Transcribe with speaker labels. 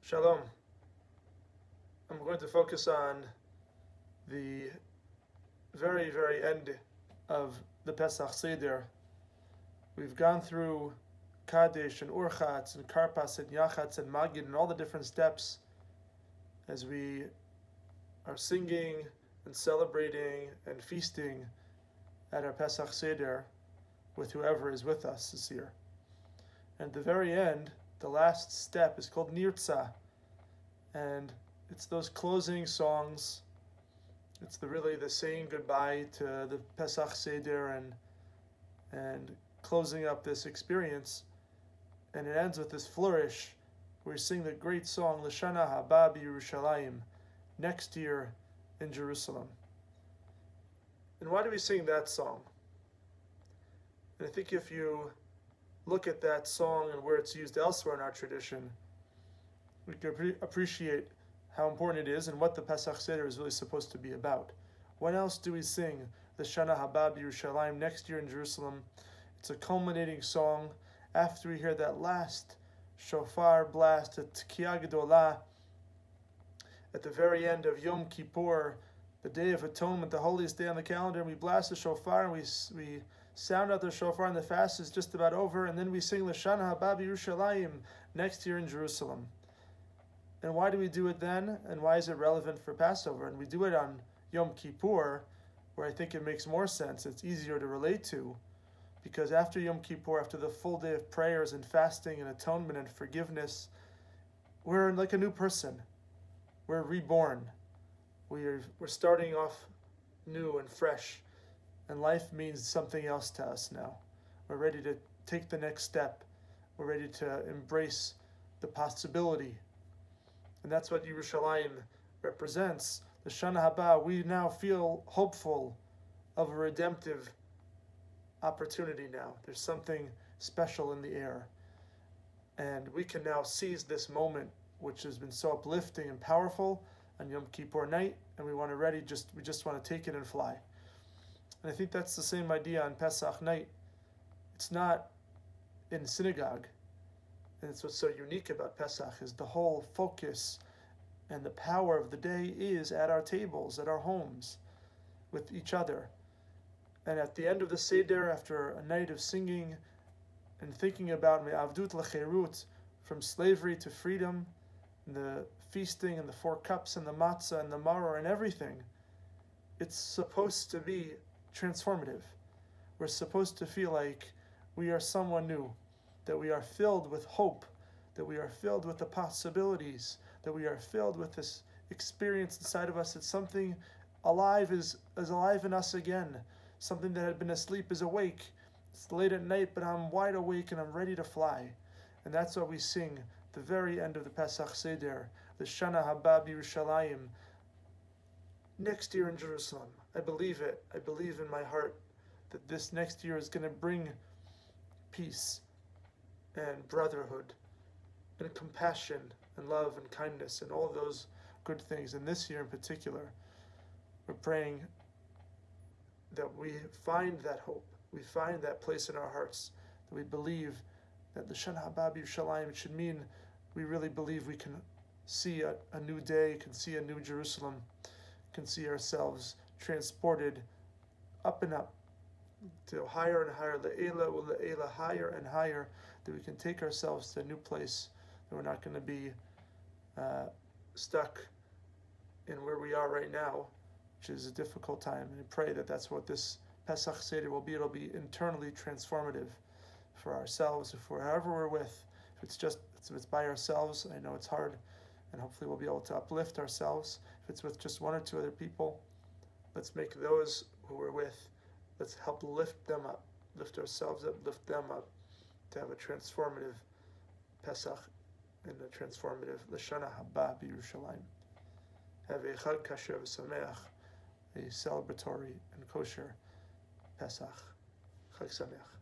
Speaker 1: Shalom. I'm going to focus on the very, very end of the Pesach Seder. We've gone through Kadesh and Urchatz and Karpas and Yachatz and Magid and all the different steps as we are singing and celebrating and feasting at our Pesach Seder with whoever is with us this year. And at the very end, the last step is called Nirtza, and it's those closing songs. It's really the saying goodbye to the Pesach Seder and closing up this experience. And it ends with this flourish where we sing the great song L'Shana Haba B'Yerushalayim, next year in Jerusalem. And why do we sing that song? And I think if you look at that song and where it's used elsewhere in our tradition, we can appreciate how important it is and what the Pesach Seder is really supposed to be about. When else do we sing the Shana Haba B'Yerushalayim, next year in Jerusalem? It's a culminating song after we hear that last shofar blast at Tkiyah Gedolah at the very end of Yom Kippur, the Day of Atonement, the holiest day on the calendar, and we blast the shofar and we sound out the shofar, and the fast is just about over, and then we sing L'Shana Haba B'Yerushalayim, next year in Jerusalem. And why do we do it then? And why is it relevant for Passover? And we do it on Yom Kippur, where I think it makes more sense. It's easier to relate to, because after Yom Kippur, after the full day of prayers and fasting and atonement and forgiveness, we're like a new person. We're reborn. We're starting off new and fresh. And life means something else to us now. We're ready to take the next step. We're ready to embrace the possibility. And that's what Yerushalayim represents. The Shana Haba, we now feel hopeful of a redemptive opportunity now. There's something special in the air. And we can now seize this moment, which has been so uplifting and powerful on Yom Kippur night, and we want to we just want to take it and fly. And I think that's the same idea on Pesach night. It's not in synagogue. And it's what's so unique about Pesach is the whole focus and the power of the day is at our tables, at our homes, with each other. And at the end of the Seder, after a night of singing and thinking about Me'avdut L'Cherut, from slavery to freedom, and the feasting and the 4 cups and the matzah and the maror and everything, it's supposed to be transformative. We're supposed to feel like we are someone new, that we are filled with hope, that we are filled with the possibilities, that we are filled with this experience inside of us, that something alive is alive in us again, something that had been asleep is awake. It's late at night, but I'm wide awake and I'm ready to fly. And that's what we sing the very end of the Pesach Seder, the Shana Haba B'Yerushalayim, next year in Jerusalem. I believe it. I believe in my heart that this next year is going to bring peace and brotherhood and compassion and love and kindness and all those good things. And this year in particular, we're praying that we find that hope, we find that place in our hearts, that we believe that the Shana Haba B'Yerushalayim should mean we really believe we can see a new day, can see a new Jerusalem, can see ourselves transported up and up to higher and higher, le'ela u'le'ela, higher and higher, that we can take ourselves to a new place, that we're not going to be stuck in where we are right now, which is a difficult time. And I pray that that's what this Pesach Seder will be. It'll be internally transformative for ourselves, for whoever we're with. If it's by ourselves, I know it's hard, and hopefully we'll be able to uplift ourselves. If it's with just 1 or 2 other people, let's make those who we're with, let's help lift them up, lift ourselves up, lift them up, to have a transformative Pesach and a transformative L'Shana Haba B'Yerushalayim. Have a Chag Kasher V'Sameach, a celebratory and kosher Pesach. Chag Sameach.